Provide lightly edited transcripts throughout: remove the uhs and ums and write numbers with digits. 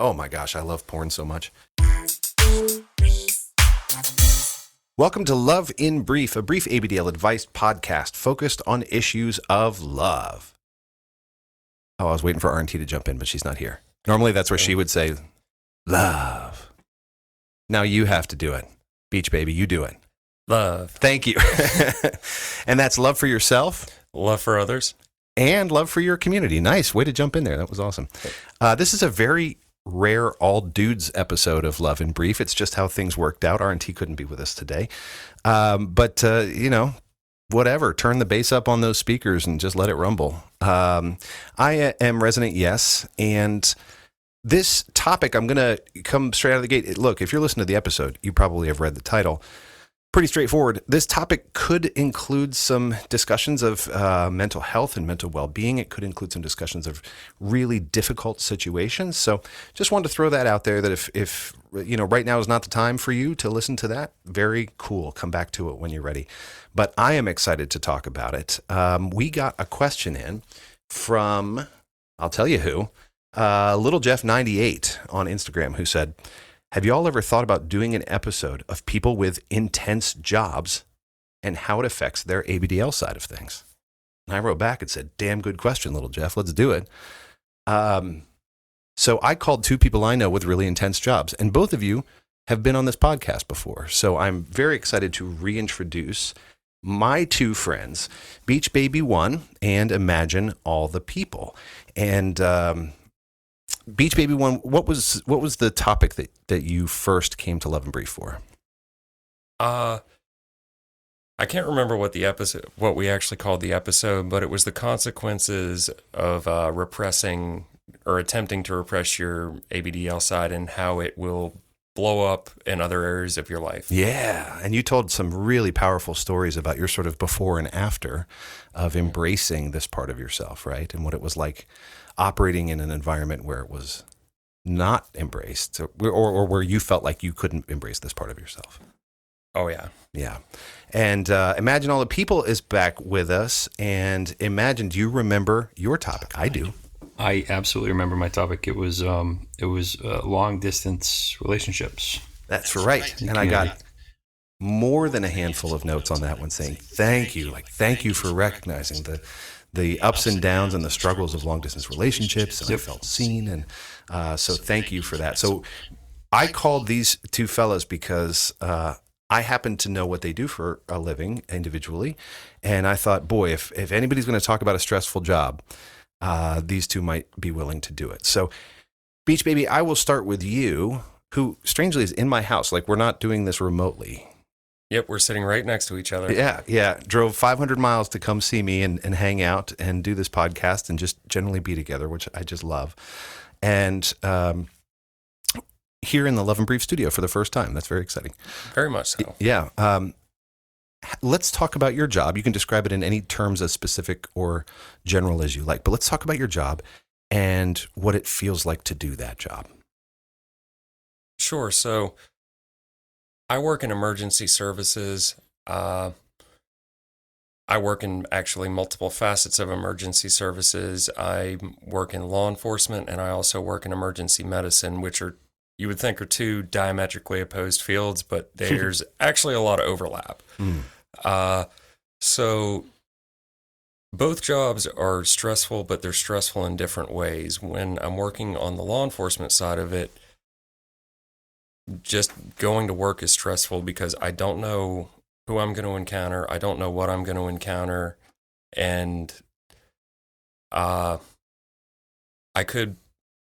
Oh my gosh, I love porn so much. Welcome to Love in Brief, a brief ABDL advice podcast focused on issues of love. Oh, I was waiting for R&T to jump in, but she's not here. Normally that's where she would say, love. Now you have to do it. Beach baby, you do it. Love. Thank you. And that's love for yourself. Love for others. And love for your community. Nice. Way to jump in there. That was awesome. This is a very rare all dudes episode of Love in Brief. It's just how things worked out. R&T couldn't be with us today. But whatever. Turn the bass up on those speakers and just let it rumble. I am Resonant Yes. And this topic, I'm going to come straight out of the gate. Look, if you're listening to the episode, you probably have read the title. Pretty straightforward. This topic could include some discussions of mental health and mental well-being. It could include some discussions of really difficult situations. So just wanted to throw that out there that if right now is not the time for you to listen to that, very cool. Come back to it when you're ready. But I am excited to talk about it. We got a question in from, I'll tell you who, Little Jeff 98 on Instagram, who said, have you all ever thought about doing an episode of people with intense jobs and how it affects their ABDL side of things? And I wrote back and said, damn good question, Little Jeff. Let's do it. So I called two people I know with really intense jobs, and both of you have been on this podcast before. So I'm very excited to reintroduce my two friends, Beach Baby 1 and Imagine All the People. And Beach Baby 1, what was the topic that you first came to Love and Brief for? I can't remember what we actually called the episode, but it was the consequences of repressing or attempting to repress your ABDL side and how it will blow up in other areas of your life. Yeah, and you told some really powerful stories about your sort of before and after of embracing this part of yourself, right? And what it was like operating in an environment where it was not embraced, or where you felt like you couldn't embrace this part of yourself. Oh, yeah. Yeah. And Imagine All the People is back with us. And Imagine, do you remember your topic? I do. I absolutely remember my topic. It was long distance relationships. That's right. And I got more than a handful of notes on that one saying, thank you. Like, thank you for recognizing the ups and downs and the struggles of long distance relationships. And I felt seen. And so thank you for that. So I called these two fellas because I happen to know what they do for a living individually. And I thought, boy, if anybody's going to talk about a stressful job, these two might be willing to do it. So Beach Baby, I will start with you, who strangely is in my house. Like, we're not doing this remotely. Yep, we're sitting right next to each other. Yeah. Drove 500 miles to come see me and hang out and do this podcast and just generally be together, which I just love. And here in the Love and Brief studio for the first time. That's very exciting. Very much so. Yeah. Let's talk about your job. You can describe it in any terms as specific or general as you like, but let's talk about your job and what it feels like to do that job. Sure. So I work in emergency services. I work in actually multiple facets of emergency services. I work in law enforcement, and I also work in emergency medicine, which are, you would think, are two diametrically opposed fields, but there's actually a lot of overlap. So both jobs are stressful, but they're stressful in different ways. When I'm working on the law enforcement side of it, just going to work is stressful because I don't know who I'm going to encounter. I don't know what I'm going to encounter. And I could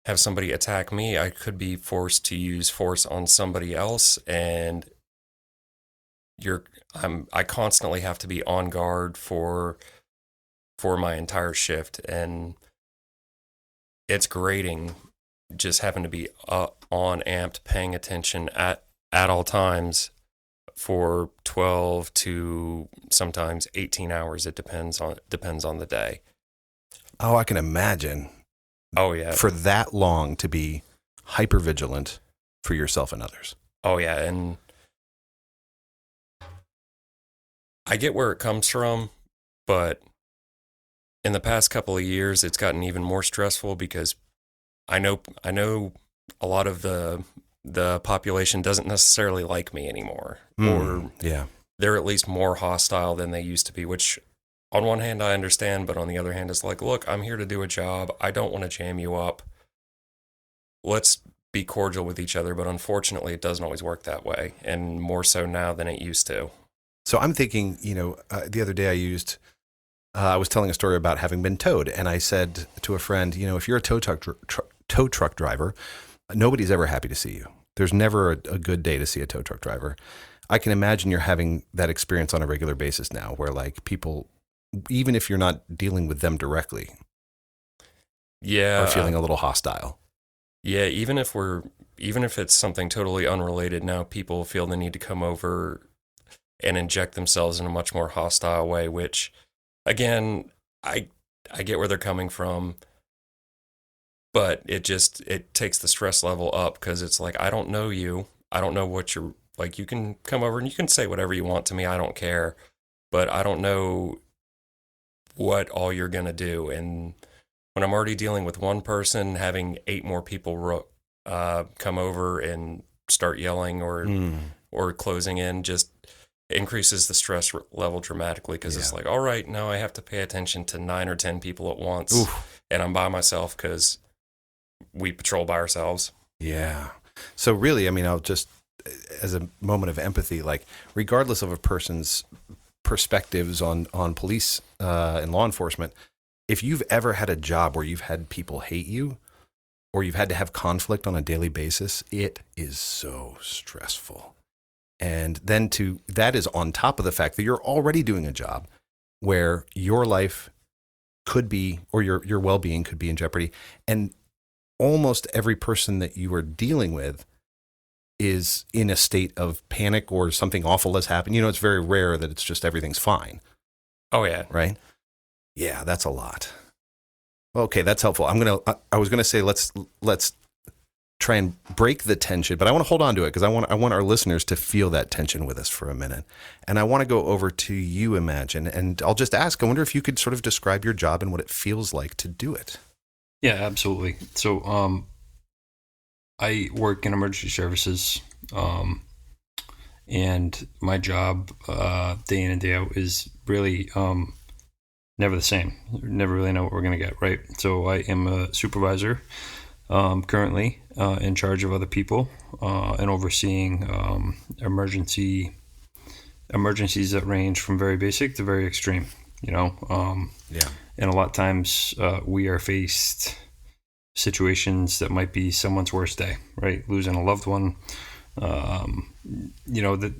have somebody attack me. I could be forced to use force on somebody else. And I constantly have to be on guard for my entire shift. And it's grating just having to be on amped, paying attention at all times for 12 to sometimes 18 hours. It depends on the day. Oh, I can imagine. Oh, yeah. For that long to be hyper vigilant for yourself and others. Oh, yeah. And I get where it comes from, but in the past couple of years, it's gotten even more stressful because I know a lot of the population doesn't necessarily like me anymore, or Yeah. they're at least more hostile than they used to be, which on one hand I understand, but on the other hand it's like, look, I'm here to do a job. I don't want to jam you up. Let's be cordial with each other, but unfortunately it doesn't always work that way, and more so now than it used to. So I'm thinking, the other day I was telling a story about having been towed, and I said to a friend, if you're a tow truck driver, nobody's ever happy to see you. There's never a good day to see a tow truck driver. I can imagine you're having that experience on a regular basis now, where like people, even if you're not dealing with them directly, Yeah. are feeling a little hostile. Yeah, even if it's something totally unrelated, now people feel the need to come over and inject themselves in a much more hostile way, which again, I get where they're coming from, but it takes the stress level up, because it's like, I don't know you. I don't know what you're like. You can come over and you can say whatever you want to me. I don't care, but I don't know what all you're going to do. And when I'm already dealing with one person, having 8 more people come over and start yelling or closing in just increases the stress level dramatically, because it's like, all right, now I have to pay attention to 9 or 10 people at once. Oof. And I'm by myself because we patrol by ourselves. Yeah. So really, I mean, I'll just, as a moment of empathy, like regardless of a person's perspectives on police and law enforcement, if you've ever had a job where you've had people hate you, or you've had to have conflict on a daily basis, it is so stressful. And then that is on top of the fact that you're already doing a job where your life could be, or your well-being could be in jeopardy. And almost every person that you are dealing with is in a state of panic or something awful has happened. It's very rare that it's just everything's fine. Oh, yeah. Right? Yeah, that's a lot. Okay, that's helpful. I was gonna say let's try and break the tension, but I want to hold on to it because I want our listeners to feel that tension with us for a minute. And I want to go over to you, Imagine, and I'll just ask, I wonder if you could sort of describe your job and what it feels like to do it. Yeah, absolutely. So I work in emergency services, and my job day in and day out is really never the same. Never really know what we're going to get, right? So I am a supervisor currently in charge of other people and overseeing emergencies that range from very basic to very extreme, And a lot of times we are faced situations that might be someone's worst day, right? Losing a loved one, the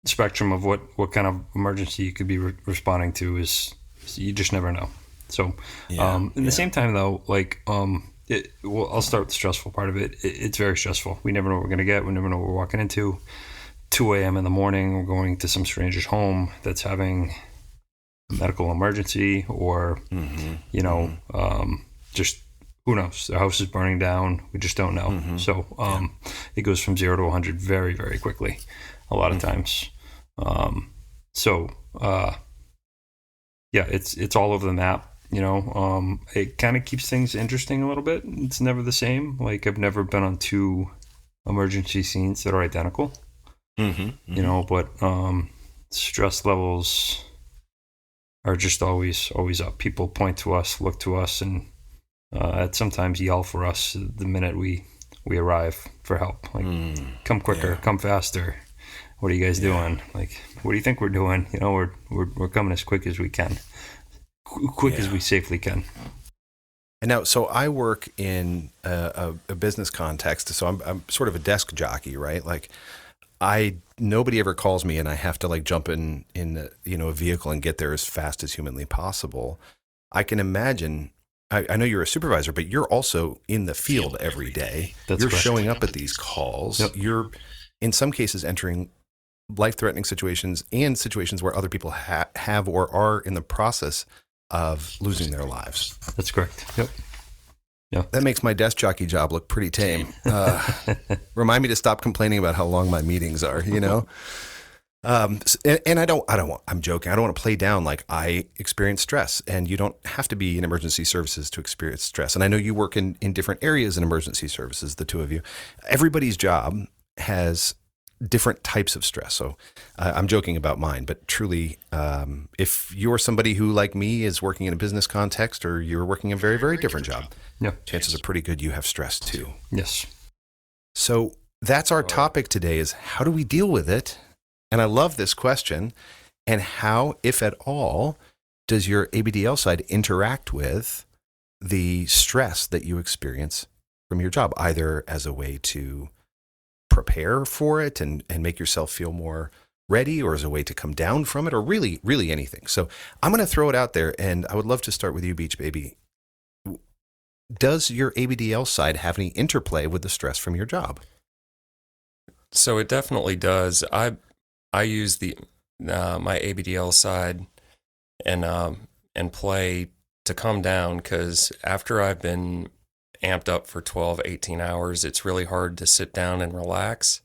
spectrum of what kind of emergency you could be responding to is you just never know. So, the same time though, I'll start with the stressful part of it. It's very stressful. We never know what we're going to get. We never know what we're walking into. 2 a.m. in the morning, we're going to some stranger's home that's having a medical emergency, or, just who knows? The house is burning down. We just don't know. Mm-hmm. So, it goes from 0 to 100 very, very quickly a lot of times. It's all over the map. It kind of keeps things interesting a little bit. It's never the same. Like, I've never been on 2 emergency scenes that are identical. Mm-hmm. But stress levels are just always up. People point to us, look to us, and sometimes yell for us the minute we arrive for help. Like, come quicker, come faster. What are you guys doing? Like, what do you think we're doing? We're coming as quick as we can. As we safely can. And now, so I work in a business context, so I'm sort of a desk jockey, right? Like, nobody ever calls me and I have to like jump in a vehicle and get there as fast as humanly possible. I can imagine. I know you're a supervisor, but you're also in the field every day. You're correct. Showing up at these calls. Yep. You're, in some cases, entering life-threatening situations and situations where other people have or are in the process of losing their lives. That's correct. Yep. Yeah. That makes my desk jockey job look pretty tame. Remind me to stop complaining about how long my meetings are, And I'm joking. I don't want to play down like I experience stress, and you don't have to be in emergency services to experience stress. And I know you work in different areas in emergency services, the two of you. Everybody's job has different types of stress. So I'm joking about mine, but truly, if you're somebody who, like me, is working in a business context, or you're working a very, very different job, Yeah. chances are pretty good you have stress too. Yes. So that's our topic today, is how do we deal with it? And I love this question. And how, if at all, does your ABDL side interact with the stress that you experience from your job, either as a way to prepare for it and make yourself feel more ready, or as a way to come down from it, or really, really anything? So I'm going to throw it out there, and I would love to start with you, Beach Baby. Does your ABDL side have any interplay with the stress from your job? So it definitely does. I use the my ABDL side and play to come down, because after I've been amped up for 12, 18 hours, it's really hard to sit down and relax.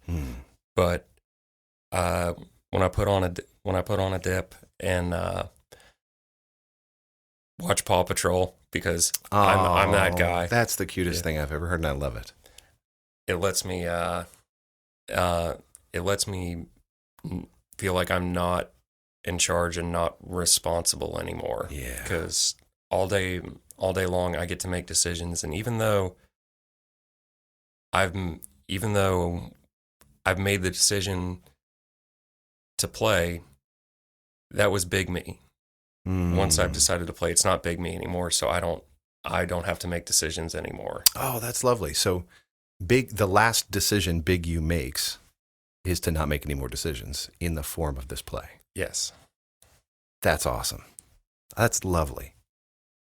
But when I put on a dip and watch Paw Patrol, because I'm that guy. That's the cutest thing I've ever heard, and I love it. It lets me feel like I'm not in charge and not responsible anymore. Yeah. Because all day long I get to make decisions, and even though I've made the decision to play, that was big me. Once I've decided to play, it's not big me anymore, so I don't have to make decisions anymore. Oh, that's lovely. So the last decision Big You makes is to not make any more decisions in the form of this play. Yes. That's awesome. That's lovely.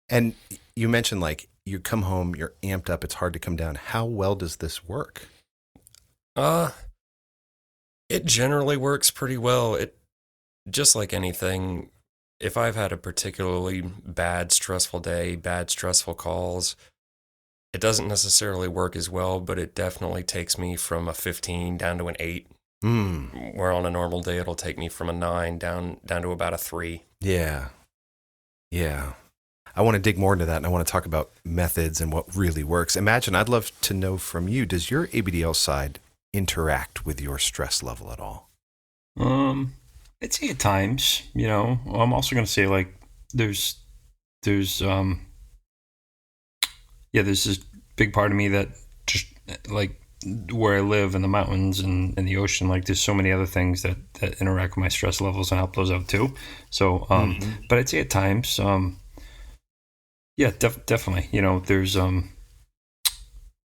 And you mentioned, like, you come home, you're amped up, it's hard to come down. How well does this work? It generally works pretty well. It, just like anything, if I've had a particularly bad, stressful day, bad, stressful calls, it doesn't necessarily work as well, but it definitely takes me from a 15 down to an 8. Where on a normal day, it'll take me from a 9 down to about a 3. Yeah. Yeah. I want to dig more into that, and I want to talk about methods and what really works. Imagine, I'd love to know from you, does your ABDL side interact with your stress level at all? I'd say at times, I'm also going to say, like, there's this big part of me that just, like, where I live in the mountains and in the ocean, like, there's so many other things that interact with my stress levels and help those out too. So, but I'd say at times, definitely,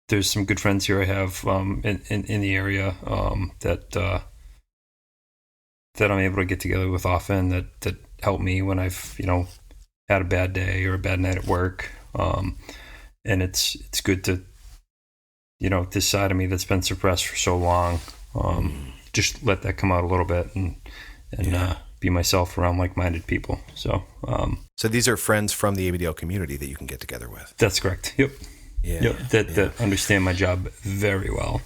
there's some good friends here I have, in the area, that I'm able to get together with often, that help me when I've, had a bad day or a bad night at work. And it's good to, this side of me that's been suppressed for so long, just let that come out a little bit and be myself around like-minded people. So, so these are friends from the ABDL community that you can get together with. That's correct. Yep. Yeah. Yep. That understand my job very well.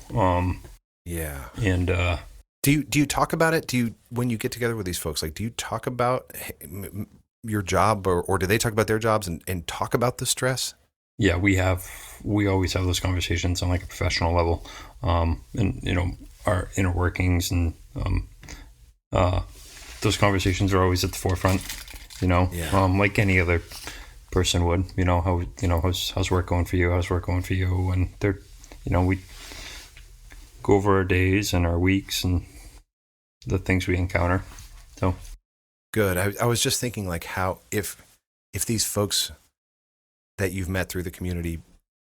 Yeah. And, do you talk about it? When you get together with these folks, like, do you talk about your job, or do they talk about their jobs and talk about the stress? Yeah, we always have those conversations on, like, a professional level, and our inner workings, and those conversations are always at the forefront. Like any other person would. How's work going for you? How's work going for you? And they're, we go over our days and our weeks and the things we encounter. So good. I was just thinking, like, how if these folks that you've met through the community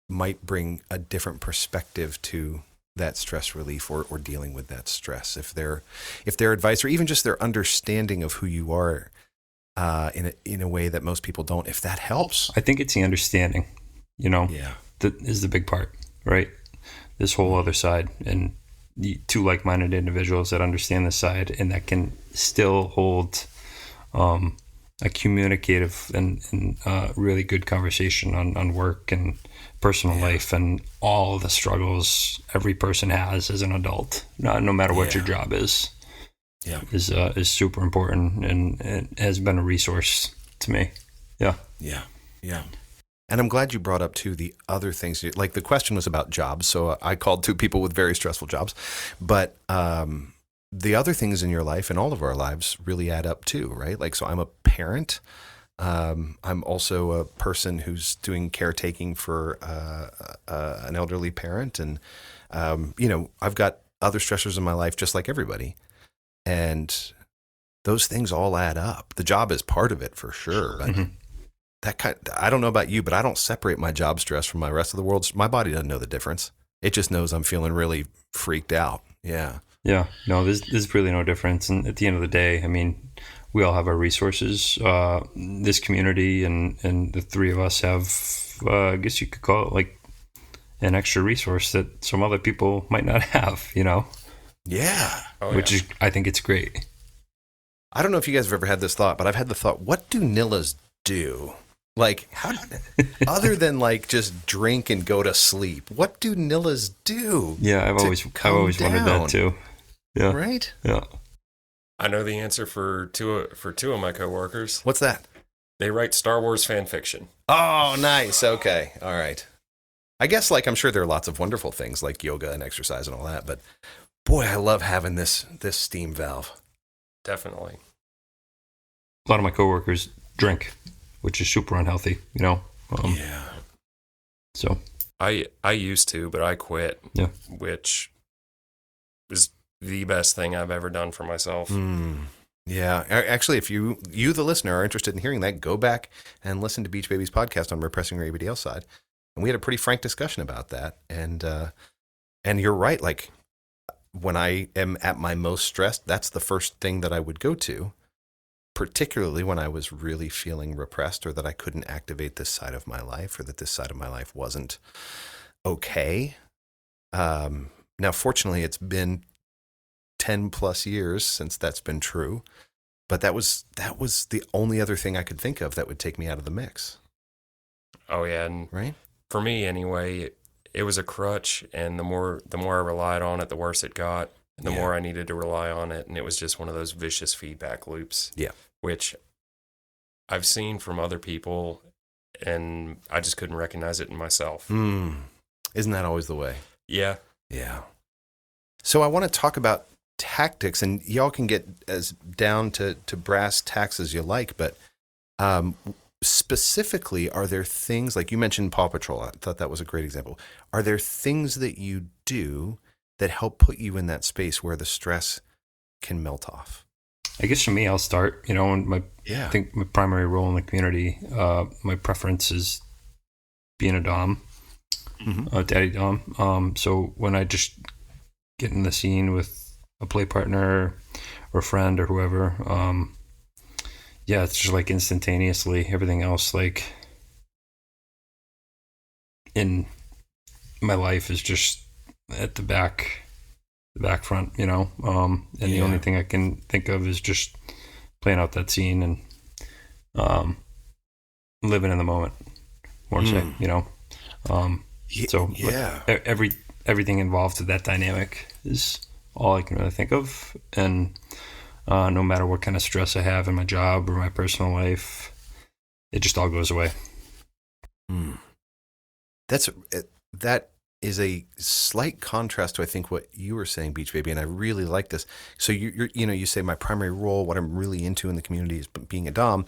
might bring a different perspective to that stress relief or dealing with that stress, if their advice, or even just their understanding of who you are, in a way that most people don't, if that helps. I think it's the understanding, that is the big part, right? This whole other side, and the two like-minded individuals that understand this side and that can still hold a communicative and really good conversation on work and personal life and all the struggles every person has as an adult, no matter what your job is. is super important, and it has been a resource to me. Yeah. And I'm glad you brought up too the other things. Like the question was about jobs, so I called two people with very stressful jobs, but the other things in your life and all of our lives really add up too, right? Like, so I'm a parent. I'm also a person who's doing caretaking for an elderly parent, and I've got other stressors in my life just like everybody, and those things all add up. The job is part of it for sure. I don't know about you, but I don't separate my job stress from my rest of the world. My body doesn't know the difference. It just knows I'm feeling really freaked out. Yeah. Yeah. No, there's really no difference. And at the end of the day, I mean, we all have our resources. This community and the three of us have, I guess you could call it like an extra resource that some other people might not have, Yeah. Which is, I think it's great. I don't know if you guys have ever had this thought, but I've had the thought, what do Nillas do? Like, how, other than like just drink and go to sleep, what do Nillas do? Yeah, I've always wondered that too. Yeah. Right? Yeah. I know the answer for two of my coworkers. What's that? They write Star Wars fan fiction. Oh, nice. Okay. All right. I guess like I'm sure there are lots of wonderful things like yoga and exercise and all that, but boy, I love having this steam valve. Definitely. A lot of my coworkers drink, which is super unhealthy, Yeah. So I used to, but I quit. Yeah. Which is the best thing I've ever done for myself. Yeah. Actually, if you the listener are interested in hearing that, go back and listen to Beach Baby's podcast on repressing your ABDL side. And we had a pretty frank discussion about that. And you're right. Like when I am at my most stressed, that's the first thing that I would go to, particularly when I was really feeling repressed or that I couldn't activate this side of my life or that this side of my life wasn't okay. Now, fortunately, it's been 10 plus years since that's been true, but that was the only other thing I could think of that would take me out of the mix. Oh yeah, and right? For me anyway, it was a crutch, and the more I relied on it, the worse it got, and the more I needed to rely on it, and it was just one of those vicious feedback loops. Yeah, which I've seen from other people, and I just couldn't recognize it in myself. Isn't that always the way? Yeah. So I want to talk about tactics, and y'all can get as down to brass tacks as you like, but specifically, are there things, like you mentioned Paw Patrol, I thought that was a great example. Are there things that you do that help put you in that space where the stress can melt off? I guess for me, I'll start, and I think my primary role in the community, my preference is being a Dom, daddy Dom. So when I just get in the scene with a play partner or a friend or whoever, it's just like instantaneously everything else like in my life is just at the back front, and the only thing I can think of is just playing out that scene and living in the moment, more to say, everything involved with that dynamic is all I can really think of. And no matter what kind of stress I have in my job or my personal life, it just all goes away. That is a slight contrast to, I think, what you were saying, Beach Baby, and I really like this. So you say my primary role, what I'm really into in the community is being a Dom,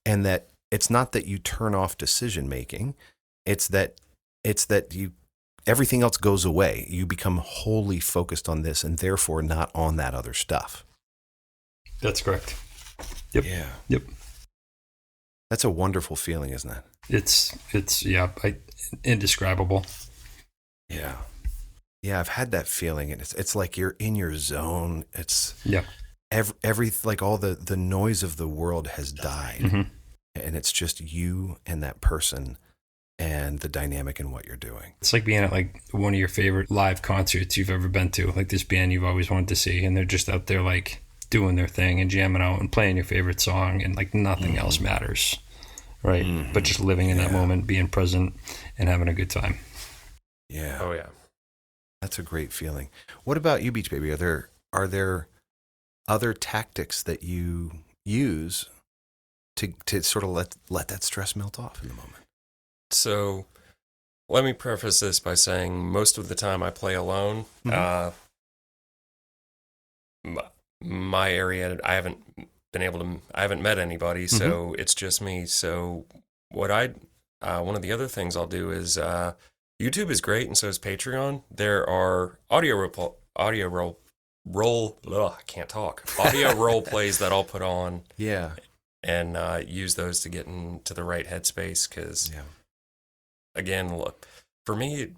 and that it's not that you turn off decision making, it's that you everything else goes away. You become wholly focused on this, and therefore not on that other stuff. That's correct. Yep. Yeah. Yep. That's a wonderful feeling, isn't it? It's indescribable. Yeah. Yeah, I've had that feeling, and it's like you're in your zone. It's every like all the noise of the world has died, and it's just you and that person and the dynamic in what you're doing. It's like being at like one of your favorite live concerts you've ever been to, like this band you've always wanted to see, and they're just out there like doing their thing and jamming out and playing your favorite song, and like nothing else matters, right? But just living in that moment, being present, and having a good time. Yeah. Oh yeah. That's a great feeling. What about you, Beach Baby? Are there other tactics that you use to sort of let that stress melt off in the moment? So let me preface this by saying most of the time I play alone. Mhm. My area, I haven't met anybody, so it's just me. So what one of the other things I'll do is, YouTube is great, and so is Patreon. There are audio role plays that I'll put on Yeah. and use those to get into the right headspace. Because Yeah. again, look, for me,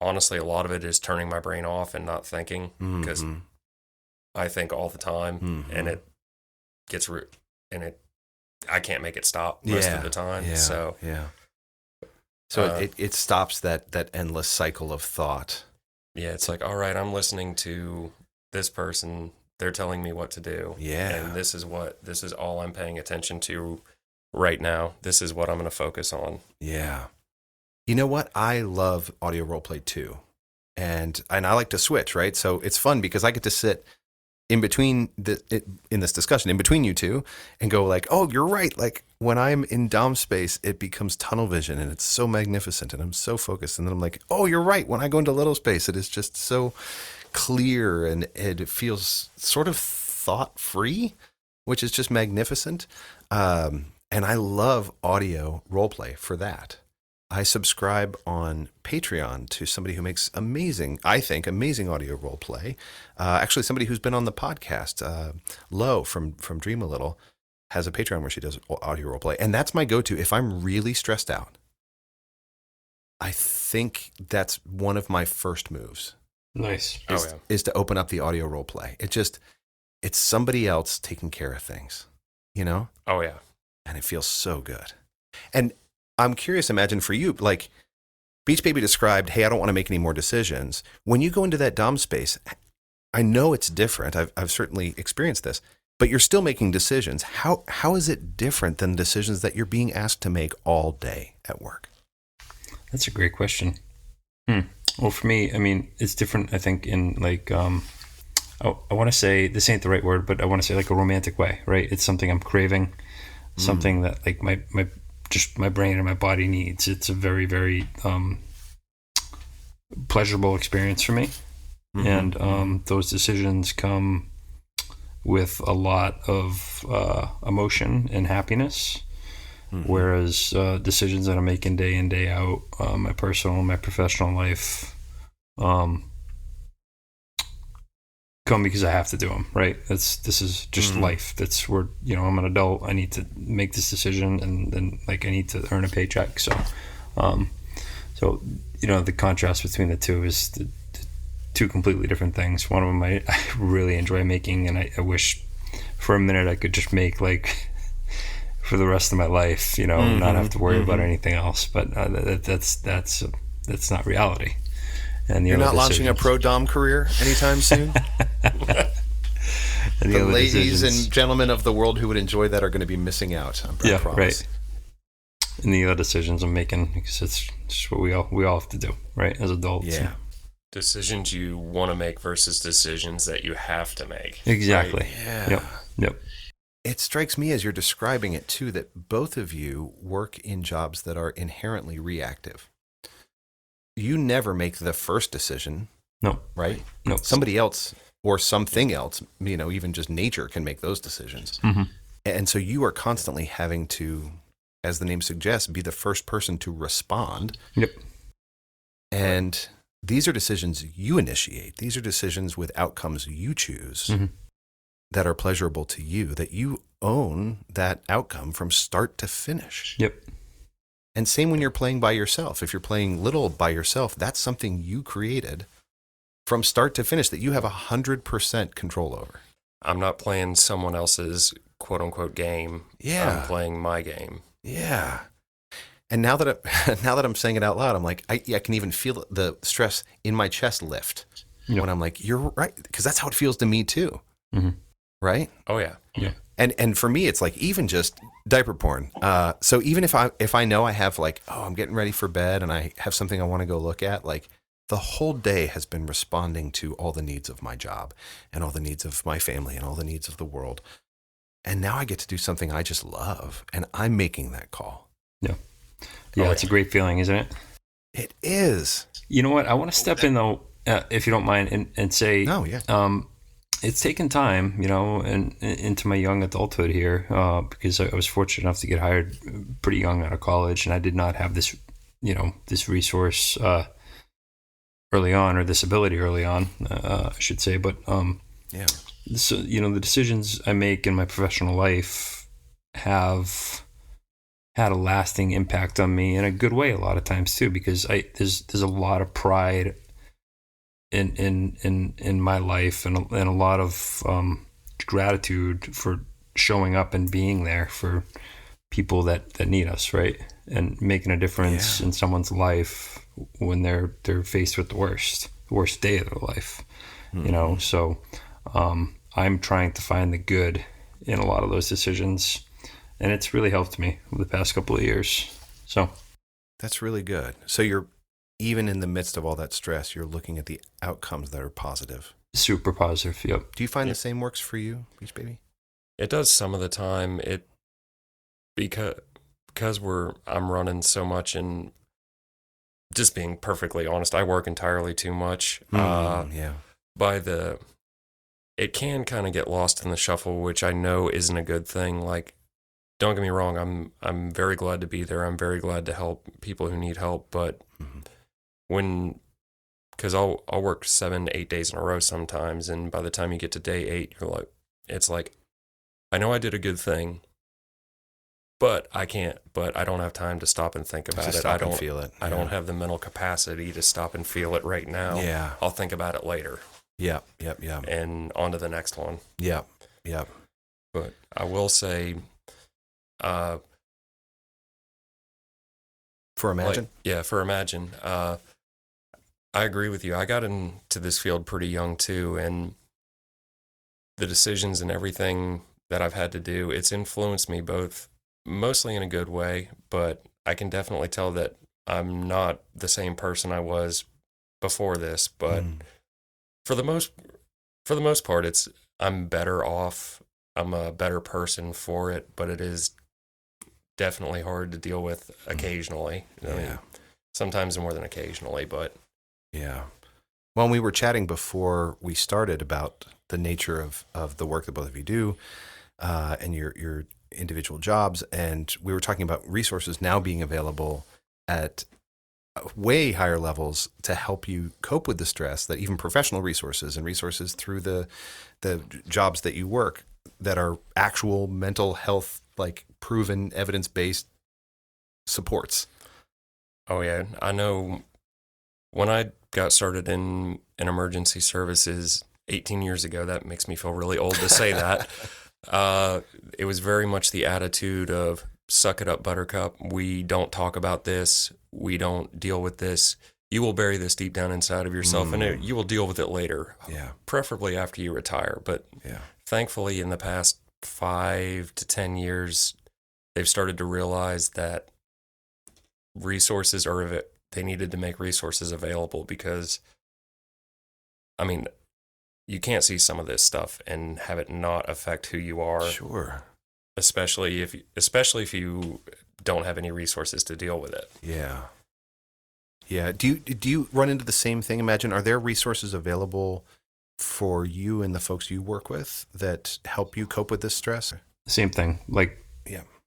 honestly, a lot of it is turning my brain off and not thinking, because Mhm. I think all the time, Mhm. and it gets I can't make it stop most of the time. Yeah. So Yeah. So Uh, it stops that endless cycle of thought. yeah, it's like, all right, I'm listening to this person. They're telling me what to do. Yeah. And this is all I'm paying attention to right now. This is what I'm going to focus on. Yeah. You know what? I love audio roleplay too. And I like to switch, right? So it's fun because I get to sit in between in this discussion, in between you two, and go like, oh, you're right. Like when I'm in Dom space, it becomes tunnel vision and it's so magnificent and I'm so focused. And then I'm like, oh, you're right. When I go into little space, it is just so clear and it feels sort of thought free, which is just magnificent. And I love audio roleplay for that. I subscribe on Patreon to somebody who makes amazing audio role play. Actually, somebody who's been on the podcast, Lo from Dream a Little, has a Patreon where she does audio role play. And that's my go-to. If I'm really stressed out, I think that's one of my first moves. Nice. Is to open up the audio role play. It's somebody else taking care of things, you know? Oh, yeah. And it feels so good. And I'm curious, imagine for you, like Beach Baby described, hey, I don't want to make any more decisions. When you go into that Dom space, I know it's different. I've certainly experienced this, but you're still making decisions. How is it different than the decisions that you're being asked to make all day at work? That's a great question. Well, for me, I mean, it's different, I think, in like, I want to say, this ain't the right word, but I want to say like a romantic way, right? It's something I'm craving, something that like my brain and my body needs. It's a very, very pleasurable experience for me. Mm-hmm. And those decisions come with a lot of emotion and happiness. Mm-hmm. Whereas decisions that I'm making day in, day out, my personal and my professional life, come because I have to do them, right? This is just life. That's where, I'm an adult. I need to make this decision, and then like I need to earn a paycheck. So, the contrast between the two is the two completely different things. One of them I really enjoy making, and I wish for a minute I could just make like for the rest of my life, not have to worry about anything else. But that's not reality. And you're not launching a pro dom career anytime soon. The ladies and gentlemen of the world who would enjoy that are going to be missing out. I promise. Right. And the other decisions I'm making, because it's just what we all have to do, right, as adults. Yeah. Decisions you want to make versus decisions that you have to make. Exactly. Right? Yeah. Yep. It strikes me as you're describing it too that both of you work in jobs that are inherently reactive. You never make the first decision. No. Right? No. Somebody else or something else, even just nature can make those decisions. Mm-hmm. And so you are constantly having to, as the name suggests, be the first person to respond. Yep. And these are decisions you initiate. These are decisions with outcomes you choose that are pleasurable to you, that you own that outcome from start to finish. Yep. And same when you're playing by yourself. If you're playing little by yourself, that's something you created from start to finish that you have 100% control over. I'm not playing someone else's quote unquote game. Yeah. I'm playing my game. Yeah. And now that I'm saying it out loud, I'm like, I can even feel the stress in my chest lift when I'm like, you're right. Because that's how it feels to me too. Mm-hmm. Right? Oh, yeah. Yeah. And for me, it's like even just diaper porn. So even if I know I have like, I'm getting ready for bed and I have something I want to go look at, like the whole day has been responding to all the needs of my job and all the needs of my family and all the needs of the world. And now I get to do something I just love, and I'm making that call. Yeah. Yeah, it's a great feeling, isn't it? It is. You know what? I want to step in, though, if you don't mind, and say, No, yeah. It's taken time, and into my young adulthood here, because I was fortunate enough to get hired pretty young out of college, and I did not have this, this resource early on, or this ability early on, I should say. But yeah. So the decisions I make in my professional life have had a lasting impact on me in a good way a lot of times too, because there's a lot of pride in my life, and a lot of gratitude for showing up and being there for people that need us, right? And making a difference in someone's life when they're faced with the worst day of their life. So I'm trying to find the good in a lot of those decisions, and it's really helped me over the past couple of years. So that's really good. So you're, even in the midst of all that stress, you're looking at the outcomes that are positive. Super positive. Yep. Do you find the same works for you, Beach Baby? It does some of the time. Because I'm running so much, and just being perfectly honest, I work entirely too much. It can kind of get lost in the shuffle, which I know isn't a good thing. Like, don't get me wrong, I'm very glad to be there. I'm very glad to help people who need help. But because I'll work 7 to 8 days in a row sometimes, and by the time you get to day 8, it's like, I know I did a good thing, but I don't have time to stop and think about it. I don't feel it. I don't have the mental capacity to stop and feel it right now. Yeah. I'll think about it later. Yep. And on to the next one. Yep. But I will say, for Imagine? For Imagine, I agree with you. I got into this field pretty young too, and the decisions and everything that I've had to do, it's influenced me both, mostly in a good way, but I can definitely tell that I'm not the same person I was before this. But for the most part, I'm better off. I'm a better person for it, but it is definitely hard to deal with occasionally. I mean, sometimes more than occasionally, but yeah. Well, we were chatting before we started about the nature of the work that both of you do, and your individual jobs, and we were talking about resources now being available at way higher levels to help you cope with the stress, that even professional resources and resources through the jobs that you work that are actual mental health, like proven evidence-based supports. Oh yeah, I know when I got started in emergency services 18 years ago, that makes me feel really old to say that. It was very much the attitude of, suck it up, buttercup. We don't talk about this. We don't deal with this. You will bury this deep down inside of yourself, and you will deal with it later. Yeah. Preferably after you retire. But thankfully, in the past 5 to 10 years, they've started to realize that they needed to make resources available, because, I mean, you can't see some of this stuff and have it not affect who you are. Sure. Especially if you don't have any resources to deal with it. Yeah. Yeah. Do you run into the same thing? Imagine, are there resources available for you and the folks you work with that help you cope with this stress? Same thing. Like,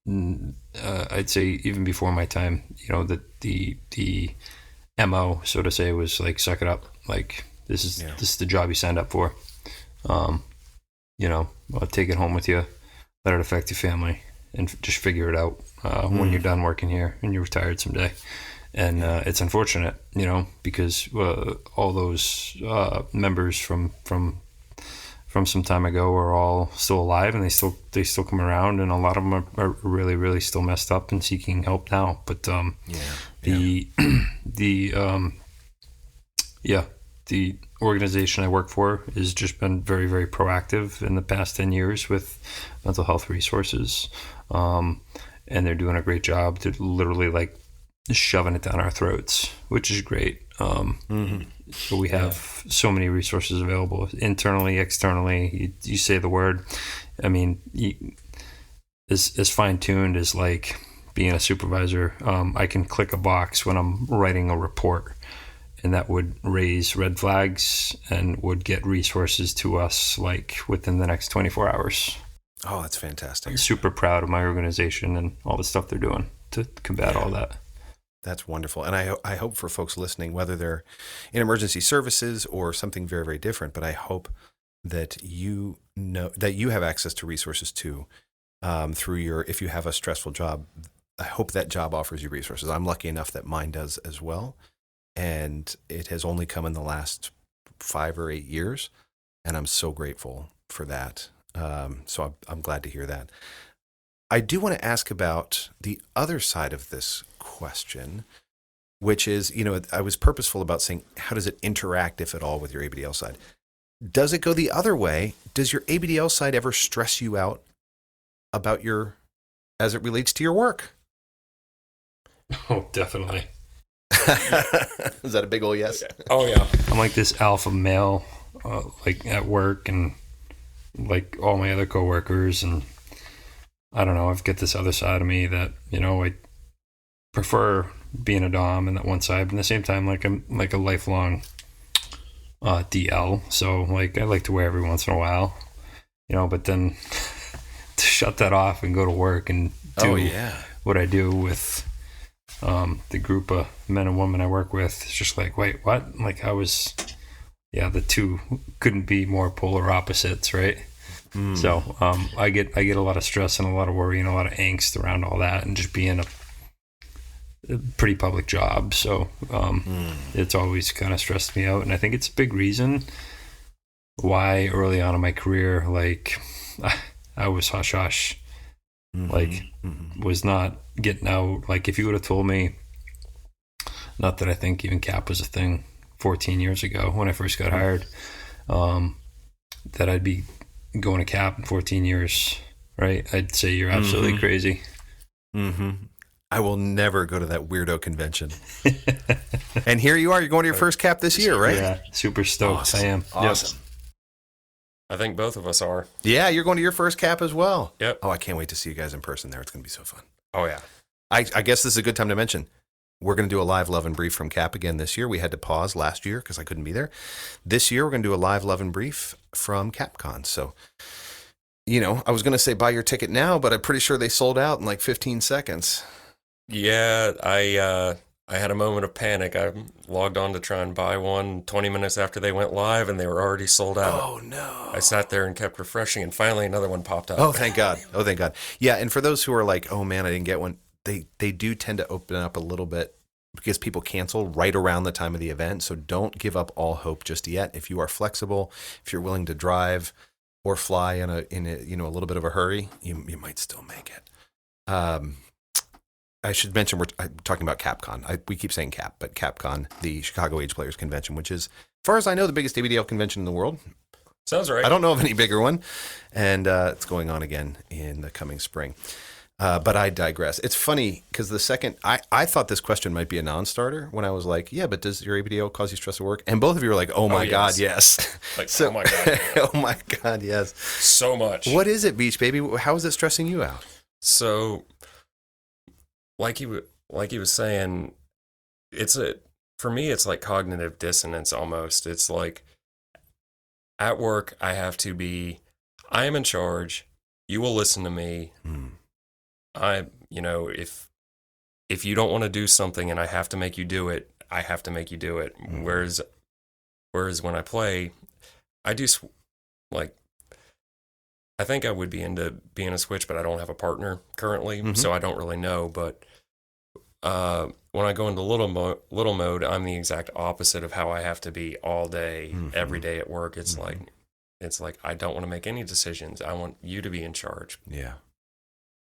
I'd say even before my time, the MO, so to say, was like, suck it up. Like, this is the job you signed up for. Take it home with you, let it affect your family, and just figure it out when you're done working here and you're retired someday. And it's unfortunate, because all those members from some time ago are all still alive, and they still come around, and a lot of them are really, really still messed up and seeking help now. But the organization I work for has just been very, very proactive in the past 10 years with mental health resources. And they're doing a great job. They're literally like shoving it down our throats, which is great. So we have so many resources available internally, externally. You say the word. I mean, as fine tuned as like being a supervisor, I can click a box when I'm writing a report, and that would raise red flags and would get resources to us like within the next 24 hours. Oh, that's fantastic. I'm super proud of my organization and all the stuff they're doing to combat all that. That's wonderful. And I hope for folks listening, whether they're in emergency services or something very, very different, but I hope that you know that you have access to resources too, through if you have a stressful job. I hope that job offers you resources. I'm lucky enough that mine does as well. And it has only come in the last 5 or 8 years. And I'm so grateful for that. So I'm glad to hear that. I do want to ask about the other side of this question, which is, I was purposeful about saying, how does it interact, if at all, with your ABDL side? Does it go the other way? Does your ABDL side ever stress you out about as it relates to your work? Oh, definitely. Is that a big old yes? Oh, yeah. I'm like this alpha male, like at work and like all my other coworkers, and I don't know, I've got this other side of me that, I prefer being a Dom and that one side, but at the same time, like I'm like a lifelong DL. So like I like to wear every once in a while, but then to shut that off and go to work and do what I do with the group of men and women I work with, it's just like, wait, what? Like the two couldn't be more polar opposites, right? So I get a lot of stress and a lot of worry and a lot of angst around all that, and just being a pretty public job. So it's always kind of stressed me out, and I think it's a big reason why early on in my career, like I was hush hush, was not getting out. Like if you would have told me, not that I think even CAP was a thing 14 years ago when I first got hired, that I'd be going to CAP in 14 years, right? I'd say you're absolutely crazy. I will never go to that weirdo convention. And here you are, you're going to your first CAP this year, right? Yeah, super stoked. Awesome. I am. Awesome. Yep. I think both of us are. Yeah, you're going to your first CAP as well. Yep. Oh, I can't wait to see you guys in person there. It's going to be so fun. Oh, yeah. I guess this is a good time to mention, we're going to do a live Love and Brief from CAP again this year. We had to pause last year because I couldn't be there. This year, we're going to do a live Love and Brief from CapCon. So, I was going to say buy your ticket now, but I'm pretty sure they sold out in like 15 seconds. Yeah, I had a moment of panic. I logged on to try and buy one 20 minutes after they went live, and they were already sold out. Oh, no. I sat there and kept refreshing, and finally another one popped up. Oh, thank God. Oh, thank God. Yeah, and for those who are like, oh, man, I didn't get one, they do tend to open up a little bit because people cancel right around the time of the event. So don't give up all hope just yet. If you are flexible, if you're willing to drive or fly in a a little bit of a hurry, you might still make it. I should mention we're talking about CapCon. We keep saying CAP, but CapCon, the Chicago Age Players Convention, which is, as far as I know, the biggest ABDL convention in the world. Sounds right. I don't know of any bigger one, and it's going on again in the coming spring. But I digress. It's funny because the second I thought this question might be a non-starter when I was like, yeah, but does your ABDL cause you stress at work? And both of you were like, oh my God, yes. Like, So- oh my God. Yeah. Oh my God, yes. So much. What is it, Beach Baby? How is it stressing you out? So, like he was saying, for me, it's like cognitive dissonance almost. It's like at work, I am in charge. You will listen to me. If you don't want to do something and I have to make you do it, I have to make you do it. Whereas when I play, I do I think I would be into being a switch, but I don't have a partner currently, so I don't really know. But when I go into little mode, I'm the exact opposite of how I have to be all day, every day at work. It's like I don't want to make any decisions. I want you to be in charge. Yeah.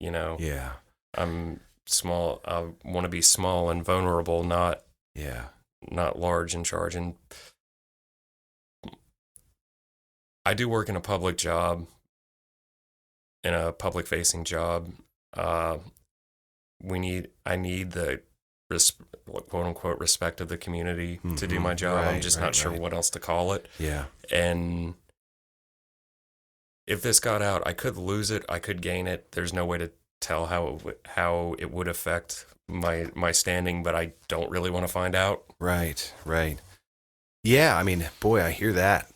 Yeah. I'm small. I want to be small and vulnerable, not large in charge. And I do work in a public job, in a public facing job. I need the quote unquote respect of the community to do my job. I'm just not sure what else to call it. Yeah. And if this got out, I could lose it. I could gain it. There's no way to tell how it would affect my standing, but I don't really want to find out. Right. Yeah, I mean, boy, I hear that.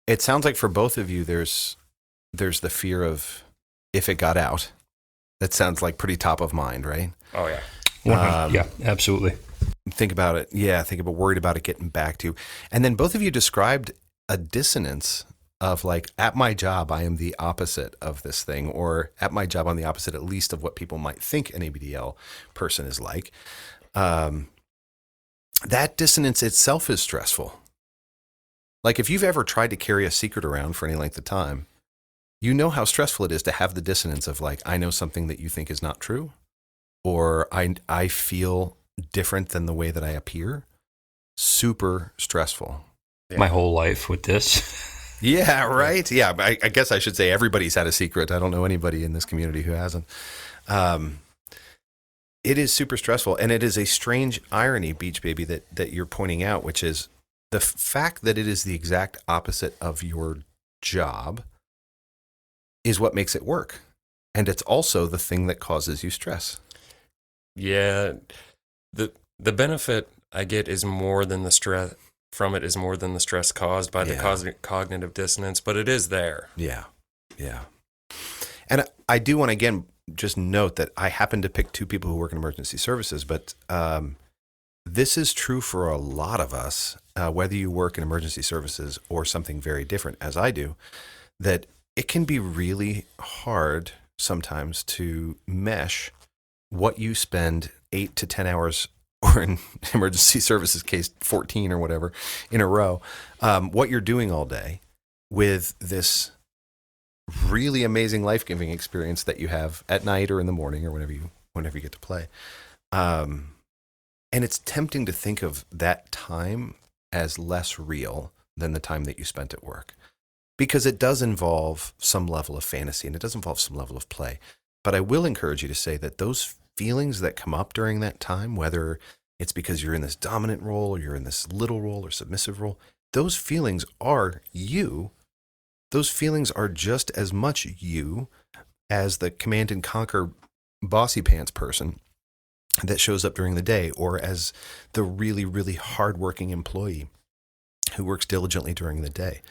It sounds like for both of you, there's the fear of if it got out. That sounds like pretty top of mind, right? Oh yeah. Yeah, absolutely. Think about it. Yeah, think about worried about it getting back to you. And then both of you described a dissonance of like, at my job, I am the opposite of this thing, or at my job, I'm the opposite, at least of what people might think an ABDL person is like. That dissonance itself is stressful. Like if you've ever tried to carry a secret around for any length of time, you know how stressful it is to have the dissonance of like, I know something that you think is not true, or I feel different than the way that I appear. Super stressful. Yeah. My whole life with this. Yeah, right. Yeah, I guess I should say everybody's had a secret. I don't know anybody in this community who hasn't. It is super stressful, and it is a strange irony, Beach Baby, that you're pointing out, which is the fact that it is the exact opposite of your job is what makes it work. And it's also the thing that causes you stress. Yeah. The benefit I get is more than the stress from it, is more than the stress caused by the cognitive dissonance, but it is there. Yeah. And I do want to, again, just note that I happen to pick two people who work in emergency services, but this is true for a lot of us, whether you work in emergency services or something very different, as I do, that it can be really hard sometimes to mesh what you spend 8 to 10 hours, or in emergency services case, 14 or whatever, in a row, what you're doing all day with this really amazing life-giving experience that you have at night or in the morning or whenever you get to play. And it's tempting to think of that time as less real than the time that you spent at work, because it does involve some level of fantasy and it does involve some level of play. But I will encourage you to say that those feelings that come up during that time, whether it's because you're in this dominant role or you're in this little role or submissive role, those feelings are you. Those feelings are just as much you as the command and conquer bossy pants person that shows up during the day, or as the really, really hardworking employee who works diligently during the day.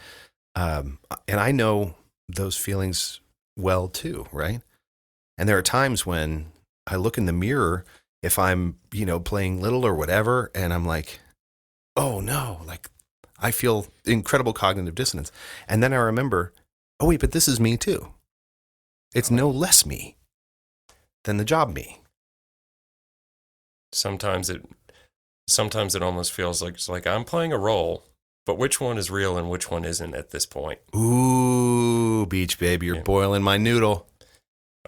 And I know those feelings well too, right? And there are times when I look in the mirror, if I'm, playing little or whatever, and I'm like, oh no, like I feel incredible cognitive dissonance. And then I remember, oh wait, but this is me too. It's no less me than the job me. Sometimes it almost feels like it's like I'm playing a role, but which one is real and which one isn't at this point? Ooh, Beach Baby, you're boiling my noodle.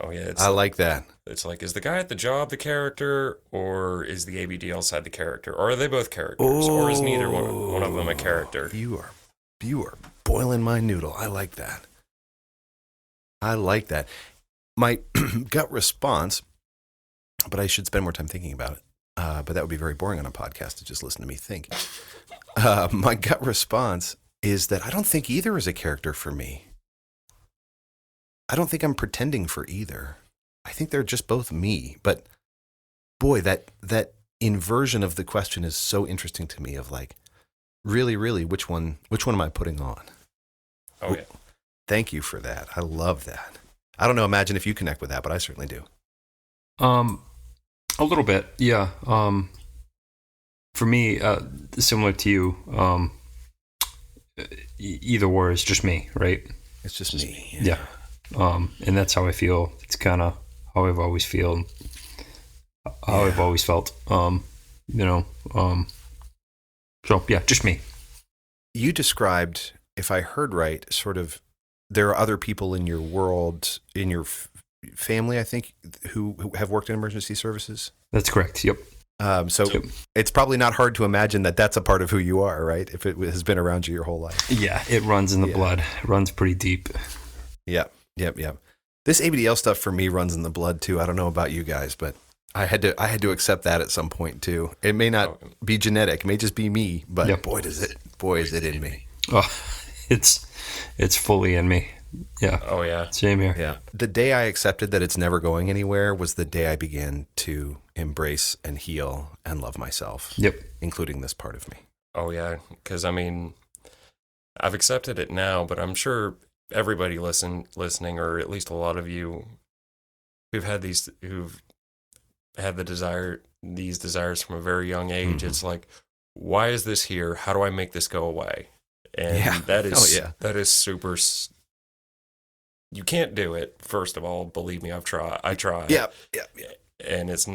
Oh yeah, I like that. It's like, is the guy at the job the character, or is the ABDL side the character, or are they both characters, or is neither one of them a character? You are boiling my noodle. I like that. My gut response, but I should spend more time thinking about it. But that would be very boring on a podcast to just listen to me think. My gut response is that I don't think either is a character for me. I don't think I'm pretending for either. I think they're just both me. But boy, that inversion of the question is so interesting to me, of like, really, really, which one am I putting on? Oh yeah. Thank you for that. I love that. I don't know, imagine if you connect with that, but I certainly do. A little bit, yeah. For me, similar to you, either or is just me, right? It's just me. Yeah. And that's how I feel. It's kind of how I've always felt. So yeah, just me. You described, if I heard right, sort of, there are other people in your world, in your family, I think, who have worked in emergency services. That's correct. Yep. So it's probably not hard to imagine that that's a part of who you are, right? If it has been around you your whole life. Yeah, it runs in the blood. It runs pretty deep. Yep. This ABDL stuff for me runs in the blood too. I don't know about you guys, but I had to accept that at some point too. It may not be genetic, it may just be me, but Yep. boy is it in me. Oh, it's fully in me. Yeah. Oh yeah. Same here. Yeah. The day I accepted that it's never going anywhere was the day I began to embrace and heal and love myself. Yep. Including this part of me. Oh yeah. Because I mean, I've accepted it now, but I'm sure everybody listening, or at least a lot of you who've had these these desires from a very young age. It's like, why is this here? How do I make this go away? And that is super. You can't do it. First of all, believe me, I tried. Yeah. And it's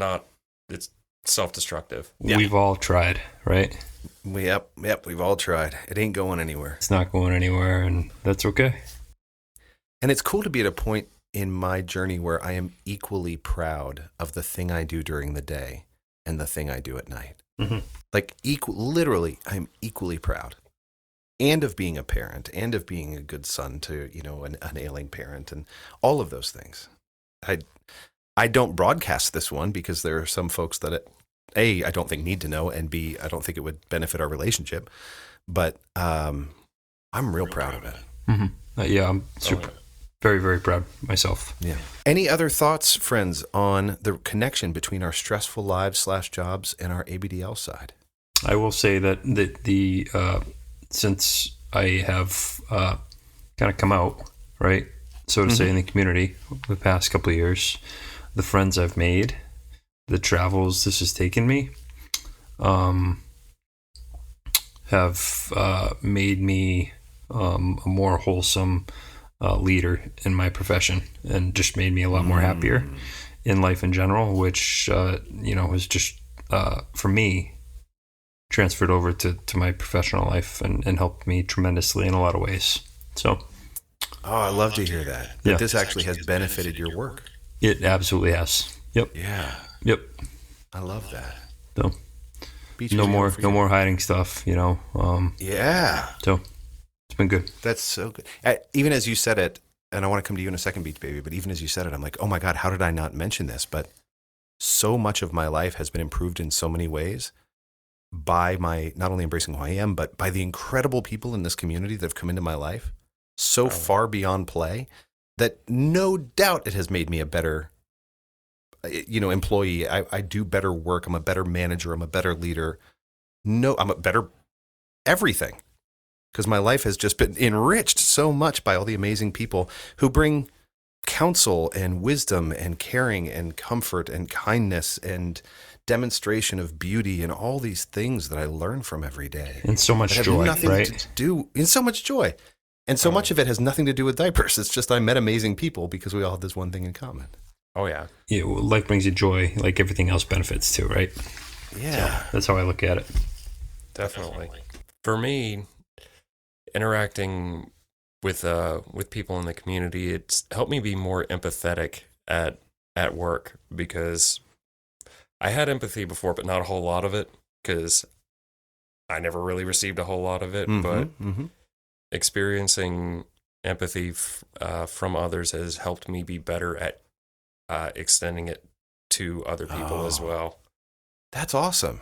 self-destructive. Yeah. We've all tried, right? Yep. We've all tried. It ain't going anywhere. It's not going anywhere, and that's okay. And it's cool to be at a point in my journey where I am equally proud of the thing I do during the day and the thing I do at night. Mm-hmm. Like literally, I'm equally proud. And of being a parent, and of being a good son to, an ailing parent, and all of those things. I don't broadcast this one because there are some folks that, A, I don't think need to know, and B, I don't think it would benefit our relationship. But I'm real proud of it. Mm-hmm. Yeah, I'm very, very proud myself. Yeah. Any other thoughts, friends, on the connection between our stressful lives / jobs and our ABDL side? I will say that the since I have kind of come out, right, so to say, in the community the past couple of years, the friends I've made, the travels this has taken me, have made me a more wholesome leader in my profession, and just made me a lot more happier in life in general, which was just for me transferred over to my professional life and helped me tremendously in a lot of ways. So I love to hear that. Yeah. This actually has benefited your work. It absolutely has. Yep. Yeah. Yep. I love that. So Beach no video more hiding stuff, Yeah. So it's been good. That's so good. Even as you said it, and I want to come to you in a second, Beach Baby, but even as you said it, I'm like, oh my God, how did I not mention this? But so much of my life has been improved in so many ways by my not only embracing who I am, but by the incredible people in this community that have come into my life so far beyond play that no doubt it has made me a better, employee. I do better work. I'm a better manager. I'm a better leader. No, I'm a better everything, because my life has just been enriched so much by all the amazing people who bring counsel and wisdom and caring and comfort and kindness and demonstration of beauty and all these things that I learn from every day. And so much joy, right? To do, and so much joy. And so much of it has nothing to do with diapers. It's just I met amazing people because we all have this one thing in common. Oh yeah. Yeah, well, life brings you joy, like everything else benefits too, right? Yeah. So that's how I look at it. Definitely. For me, interacting with people in the community, it's helped me be more empathetic at work, because I had empathy before, but not a whole lot of it, because I never really received a whole lot of it. But experiencing empathy from others has helped me be better at extending it to other people as well. That's awesome.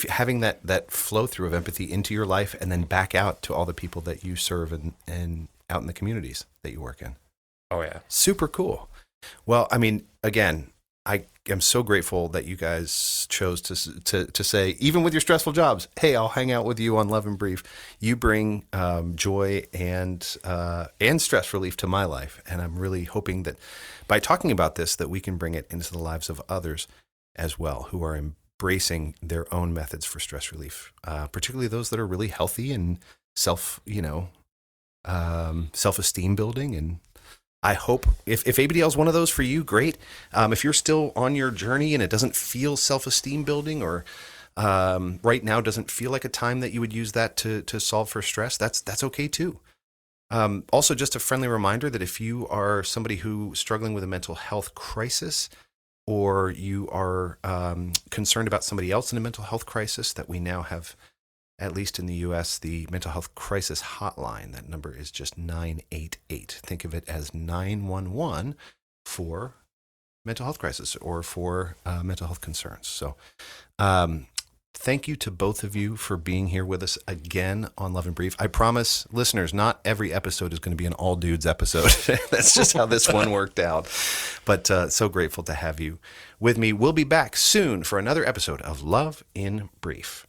Having that flow through of empathy into your life and then back out to all the people that you serve and out in the communities that you work in. Oh yeah. Super cool. Well, I mean, again, I am so grateful that you guys chose to say, even with your stressful jobs, hey, I'll hang out with you on Love and Brief. You bring joy and stress relief to my life, and I'm really hoping that by talking about this, that we can bring it into the lives of others as well, who are embracing their own methods for stress relief, particularly those that are really healthy and self-esteem building. And I hope if ABDL is one of those for you, great. If you're still on your journey and it doesn't feel self-esteem building, or right now doesn't feel like a time that you would use that to solve for stress, that's okay too. Also, just a friendly reminder that if you are somebody who's struggling with a mental health crisis, or you are concerned about somebody else in a mental health crisis, that we now have, at least in the U.S., the mental health crisis hotline. That number is just 988. Think of it as 911 for mental health crisis or for mental health concerns. So thank you to both of you for being here with us again on Love and Brief. I promise listeners, not every episode is going to be an all dudes episode. That's just how this one worked out. But so grateful to have you with me. We'll be back soon for another episode of Love in Brief.